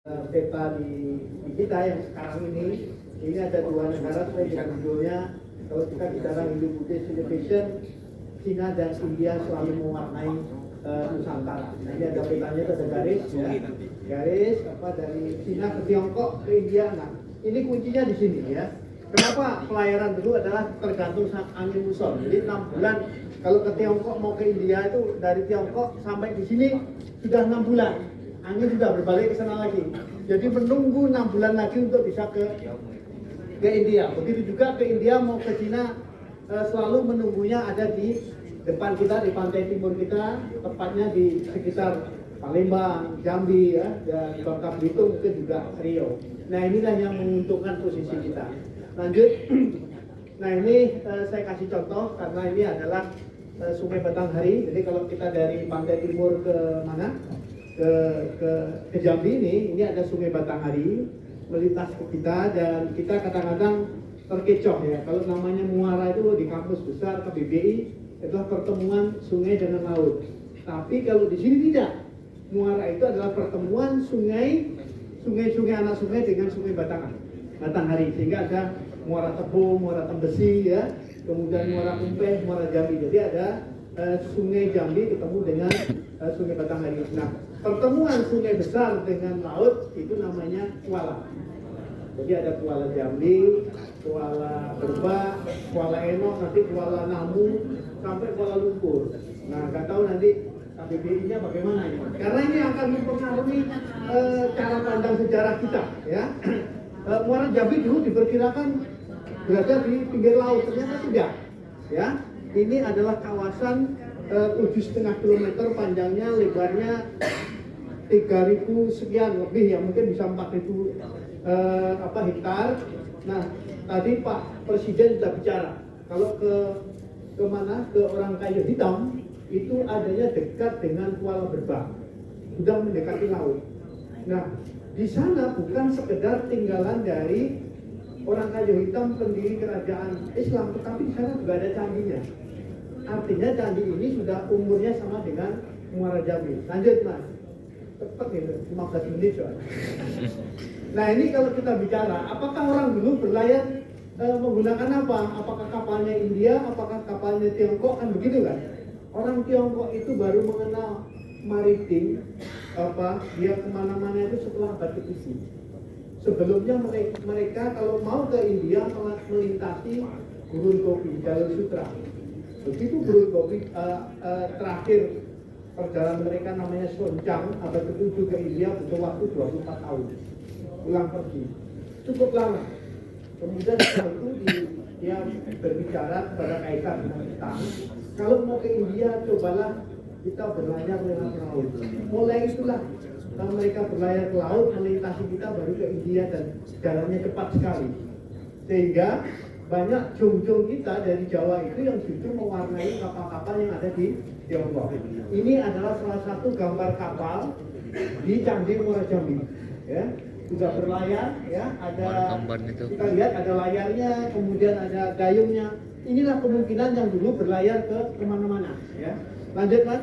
peta di kita yang sekarang ini ada dua negara sesuai dengan judulnya. Kalau kita bicara Indo-Buddhist Innovation, China dan India selalu mewarnai Nusantara. Nah, ini ada petanya, ada garis ya, garis apa dari China ke Tiongkok ke India. Nah, ini kuncinya di sini ya. Kenapa pelayaran dulu adalah tergantung angin muson. Jadi 6 bulan kalau ke Tiongkok mau ke India itu dari Tiongkok sampai di sini sudah 6 bulan. Angin sudah berbalik ke sana lagi. Jadi menunggu 6 bulan lagi untuk bisa ke India. Begitu juga ke India mau ke Cina selalu menunggunya ada di depan kita, di pantai timur kita, tepatnya di sekitar Palembang, Jambi ya, dan Bangka Belitung, mungkin juga Riau. Nah, inilah yang menguntungkan posisi kita. Lanjut. Nah, ini saya kasih contoh karena ini adalah Sungai Batanghari. Jadi kalau kita dari pantai timur ke mana? Ke Jambi ini ada Sungai Batanghari melintas ke kita, dan kita kadang-kadang terkecoh ya. Kalau namanya muara itu di kampus besar KBBI itu pertemuan sungai dengan laut. Tapi kalau di sini tidak. Muara itu adalah pertemuan sungai anak sungai dengan Sungai Batanghari, sehingga ada Muara Tebo, Muara Tembesi ya, kemudian Muara Umpeh, Muara Jambi. Jadi ada Sungai Jambi ketemu dengan Sungai Batanghari. Nah, pertemuan sungai besar dengan laut itu namanya Kuala. Jadi ada Kuala Jambi, Kuala Berbak, Kuala Enok, nanti Kuala Namu, sampai Kuala Lumpur. Nah, nggak tahu nanti KBBI-nya bagaimana ini. Karena ini akan mempengaruhi cara pandang sejarah kita ya. Muara Jambi dulu diperkirakan berada di pinggir laut, ternyata tidak ya. Ini adalah kawasan 7,5 kilometer panjangnya, lebarnya 3.000 sekian lebih ya, mungkin bisa 4.000 hektar. Nah, tadi Pak Presiden sudah bicara kalau ke mana, ke Orang Kayu Hitam itu adanya dekat dengan Kuala Berbak, sudah mendekati laut. Nah, di sana bukan sekedar tinggalan dari Orang Kayu Hitam pendiri kerajaan Islam, tetapi di sana juga ada candinya. Artinya candi ini sudah umurnya sama dengan Muara Jambi. Lanjut Mas, cepat gitu, 15 menit soalnya. Nah, ini kalau kita bicara, apakah orang dulu berlayar menggunakan apa? Apakah kapalnya India, apakah kapalnya Tiongkok, kan begitu kan? Orang Tiongkok itu baru mengenal maritim, dia kemana-mana itu setelah abad ke-7. Sebelumnya mereka kalau mau ke India melintasi gurun kopi, jalur sutra. Begitu gurun kopi terakhir perjalanan mereka namanya Soncang, abad ke-7 ke India butuh waktu 24 tahun. Pulang pergi. Cukup lama. Kemudian setelah itu dia berbicara kepada Kaisar Jepang, kalau mau ke India cobalah kita berlayar lewat laut. Mulai itulah mereka berlayar ke laut, melintasi kita baru ke India, dan jalannya cepat sekali. Sehingga banyak jong-jong kita dari Jawa itu yang justru mewarnai kapal-kapal yang ada di Tiongkok. Ini adalah salah satu gambar kapal di Candi Muara Jambi. Ya, sudah berlayar, ya, ada kita lihat ada layarnya, kemudian ada gayungnya. Inilah kemungkinan yang dulu berlayar ke kemana-mana. Ya, lanjut Mas.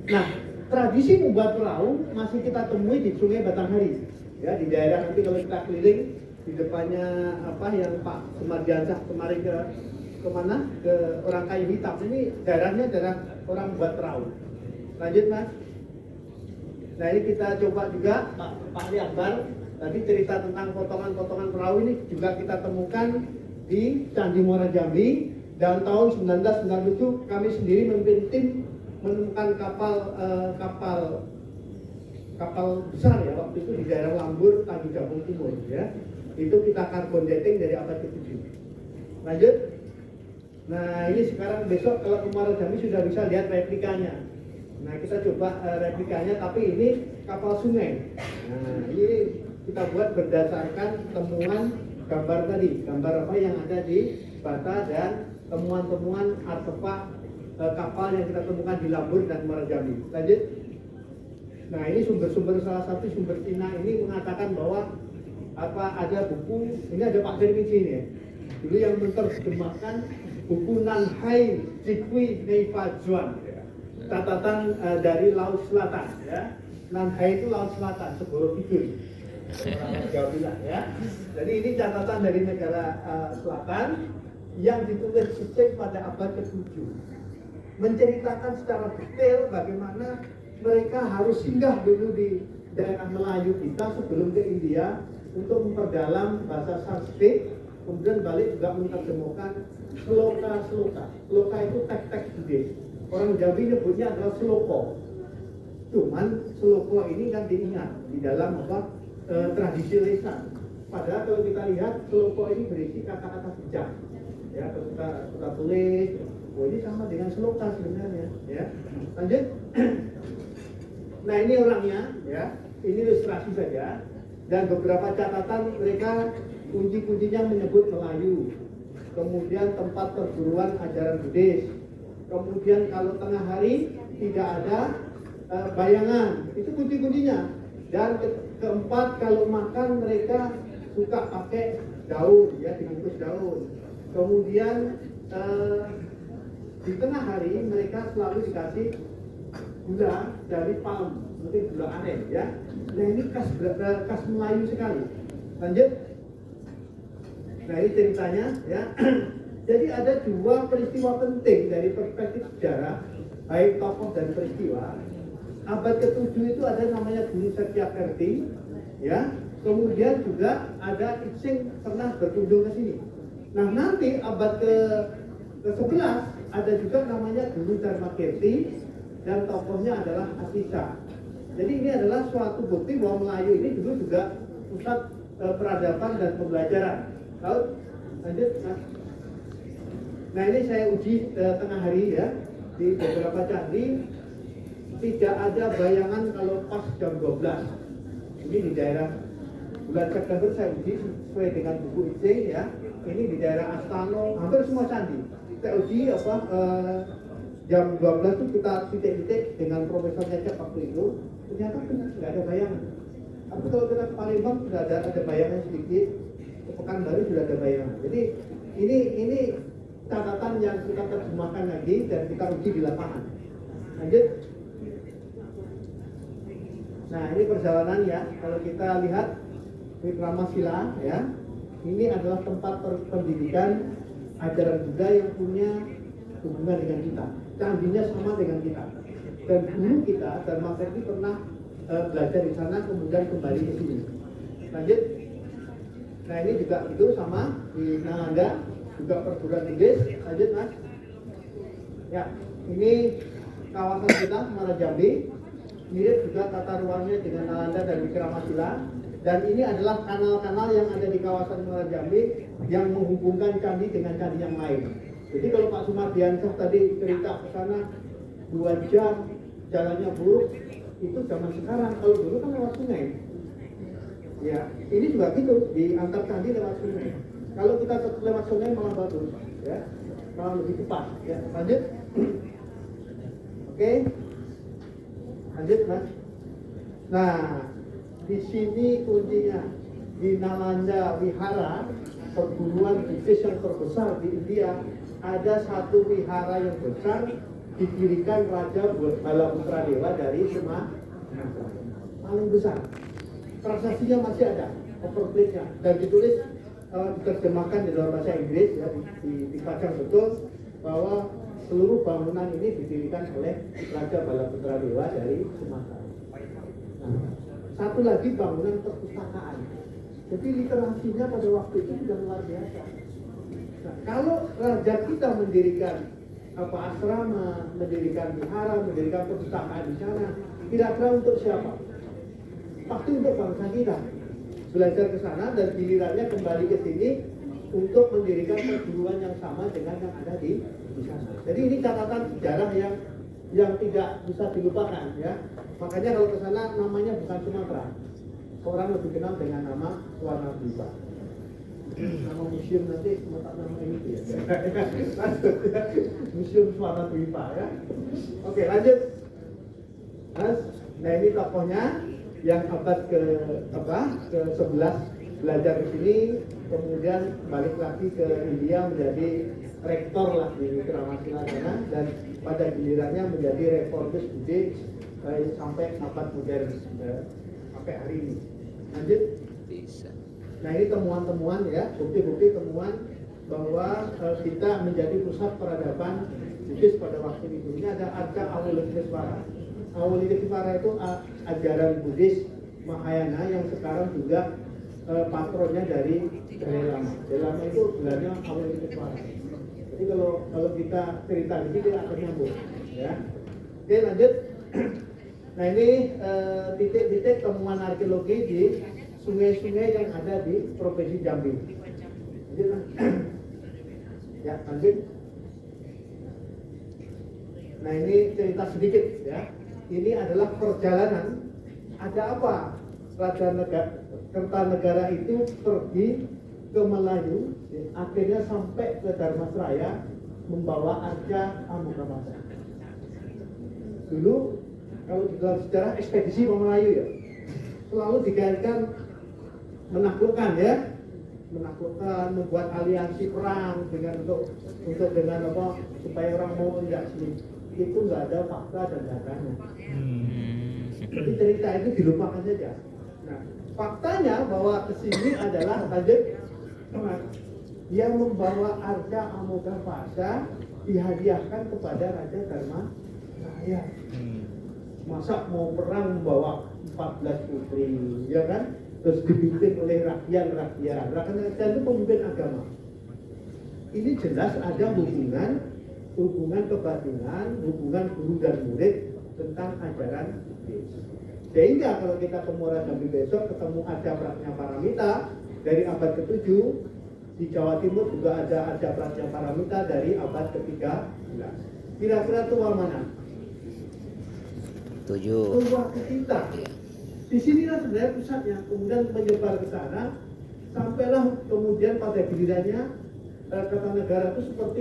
Nah, tradisi membuat perahu masih kita temui di Sungai Batanghari. Ya, di daerah nanti kalau kita keliling di depannya yang Pak Sumardiansah kemarin ke mana? Ke Orang Kayu Hitam. Ini daerahnya adalah orang buat perahu. Lanjut Mas. Nah, ini kita coba juga Pak Ali Akbar tadi cerita tentang potongan-potongan perahu ini juga kita temukan di Candi Muara Jambi, dan tahun 1997 kami sendiri memimpin tim menemukan kapal besar ya waktu itu di daerah Lambur, Tanjung Jabung Timur ya. Itu kita carbon dating dari abad ke-7. Lanjut. Nah, ini sekarang besok kalau ke Muara Jambi sudah bisa lihat replikanya. Nah, kita coba replikanya, tapi ini kapal sungai. Nah, ini kita buat berdasarkan temuan gambar tadi, gambar apa yang ada di Bata dan temuan-temuan artefak kapal yang kita temukan di Lambur dan Muara Jambi. Lanjut. Nah, ini sumber-sumber, salah satu sumber Cina ini mengatakan bahwa ada buku, ini ada Pak Dermisi ini ya. Dulu yang menerjemahkan buku Nanhai Jikwi Neifa Juan. Catatan dari Laut Selatan ya. Nanhai itu laut selatan, Segoro Kidul. Orang Jawa bilang ya. Jadi ini catatan dari negara selatan yang ditulis Icing pada abad ke-7. Menceritakan secara detail bagaimana mereka harus singgah dulu di daerah Melayu kita sebelum ke India untuk memperdalam bahasa Sanskrit, kemudian balik juga menerjemahkan sloka-sloka. Sloka itu teks-teks Buddhis. Orang Jawa nyebutnya adalah sloko. Cuman sloko ini kan diingat di dalam tradisi lisan. Padahal kalau kita lihat sloko ini berisi kata-kata bijak. Ya, kalau kita tulis, oh ini sama dengan sloka sebenarnya. Ya, lanjut. Nah ini orangnya, ya. Ini ilustrasi saja. Dan beberapa catatan mereka kunci-kuncinya menyebut Melayu. Kemudian tempat perguruan ajaran Buddhis. Kemudian kalau tengah hari tidak ada bayangan, itu kunci-kuncinya. Dan keempat, kalau makan mereka suka pakai daun, ya, dibungkus daun. Kemudian di tengah hari mereka selalu dikasih gula dari palm, mungkin gula aren, ya. Nah ini khas Melayu sekali. Lanjut. Nah ini ceritanya, ya. Jadi ada dua peristiwa penting dari perspektif sejarah, baik tokoh dan peristiwa. Abad ke-7 itu ada namanya Guru Satyakerti, ya. Kemudian juga ada Icing pernah berkunjung ke sini. Nah nanti abad ke-11 ada juga namanya Guru Dharmakirti dan tokohnya adalah Atisa. Jadi ini adalah suatu bukti bahwa Melayu ini dulu juga pusat peradaban dan pembelajaran. Lalu lanjut. Nah ini saya uji tengah hari, ya, di beberapa candi tidak ada bayangan kalau pas jam 12. Ini di daerah bulan September saya uji sesuai dengan buku Icing, ya. Ini di daerah Astano, hampir semua candi. Saya uji jam 12 itu kita titik-titik dengan profesornya cek waktu itu, ternyata tidak ada bayangan. Tapi kalau kita ke Palembang sudah ada bayangan sedikit, ke Pekanbaru sudah ada bayangan. Jadi ini catatan yang kita terjemahkan lagi dan kita uji di lapangan. Lanjut. Nah ini perjalanan, ya. Kalau kita lihat Wikramasila, ya, ini adalah tempat pendidikan ajaran Buddha yang punya hubungan dengan kita. Candinya sama dengan kita. Dan guru kita, Dharmakirti, pernah belajar di sana, kemudian kembali ke sini. Lanjut. Nah ini juga itu sama di Nalanda, juga perguruan Buddhis. Lanjut, Mas. Ya, ini kawasan kita Muara Jambi, mirip juga tata ruangnya dengan Nalanda dan Wikramasila. Dan ini adalah kanal-kanal yang ada di kawasan Muara Jambi yang menghubungkan candi dengan candi yang lain. Jadi kalau Pak Sumardiansyah tadi cerita ke sana 2 jam, jalannya buruk, itu zaman sekarang. Kalau dulu kan lewat sungai. Ya, ini juga gitu, di antar candi lewat sungai. Kalau kita lewat sungai malah bagus, ya, malah lebih cepat. Ya, lanjut. Oke, lanjut, Mas. Nah, di sini kuncinya di Nalanda Wihara, perguruan Buddhis yang terbesar di India. Ada satu wihara yang besar didirikan Raja Balaputradewa dari Sumatera, paling besar. Prasasti-nya masih ada, overplate-nya, dan ditulis diterjemahkan di dalam bahasa Inggris, ya, dipajang betul bahwa seluruh bangunan ini didirikan oleh Raja Balaputradewa dari Sumatera. Nah, satu lagi bangunan perpustakaan. Jadi literasinya pada waktu itu sudah luar biasa. Nah, kalau raja kita mendirikan asrama, mendirikan wihara, mendirikan perpustakaan di sana, kira-kira untuk siapa? Pasti untuk bangsa kita. Belajar ke sana dan gilirannya kembali ke sini untuk mendirikan perguruan yang sama dengan yang ada di sana. Jadi ini catatan sejarah yang tidak bisa dilupakan, ya. Makanya kalau ke sana namanya bukan Sumatera. Orang lebih kenal dengan nama Swarnadwipa. Nama museum nanti letak nama ini ya. Museum Swarnadwipa, ya. Oke, lanjut. Nah ini tokohnya yang abad ke-11 belajar di sini, kemudian balik lagi ke India menjadi rektor lah di Wikramasila sana, dan pada gilirannya menjadi reformis Buddhis sampai abad modern sampai hari ini. Lanjut. Bisa. Nah ini temuan-temuan ya, bukti-bukti temuan bahwa kita menjadi pusat peradaban Buddhis pada waktu itu. Ini ada Arca Avalokitesvara. Avalokitesvara itu ajaran Buddhis Mahayana yang sekarang juga patronnya dari Dalai Lama. Dalai Lama itu sebenarnya Avalokitesvara. Jadi kalau kita cerita di sini dia akan nyambung, ya. Oke lanjut. Nah ini titik-titik temuan arkeologi di sungai-sungai yang ada di Provinsi Jambi. Lanjut. Ya lanjut. Nah ini cerita sedikit ya. Ini adalah perjalanan. Ada apa? Raja Kertanegara itu pergi ke Melayu, akhirnya sampai ke Dharmasraya membawa arca Amoghapasa. Dulu kalau di dalam sejarah ekspedisi Melayu ya, selalu digairkan menaklukkan ya, menaklukkan, membuat aliansi perang dengan untuk dengan apa supaya orang mau tidak sini. Itu nggak ada fakta dan datanya. Jadi cerita itu dilupakan saja. Nah, faktanya bahwa kesini adalah lanjut, dia membawa arca Amoghapasa dihadiahkan kepada Raja Dharmasraya. Masa mau perang membawa 14 putri, ya kan? Terus dipimpin oleh rakyat itu pemimpin agama. Ini jelas ada hubungan kebatinan, hubungan guru dan murid tentang ajaran Buddhis. Sehingga kalau kita ke Muara Jambi besok ketemu Arca Prajnaparamita dari abad ke-7, di Jawa Timur juga ada Arca Prajnaparamita dari abad ke-13. Kira-kira tua mana? 7. Tua kita. Di sinilah sebenarnya pusatnya, kemudian menyebar ke sana, sampailah kemudian pada gilirannya Kertanegara itu seperti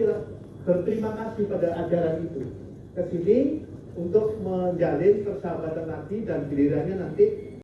berterima kasih pada ajaran itu ke sini untuk menjalin persahabatan nanti dan gilirannya nanti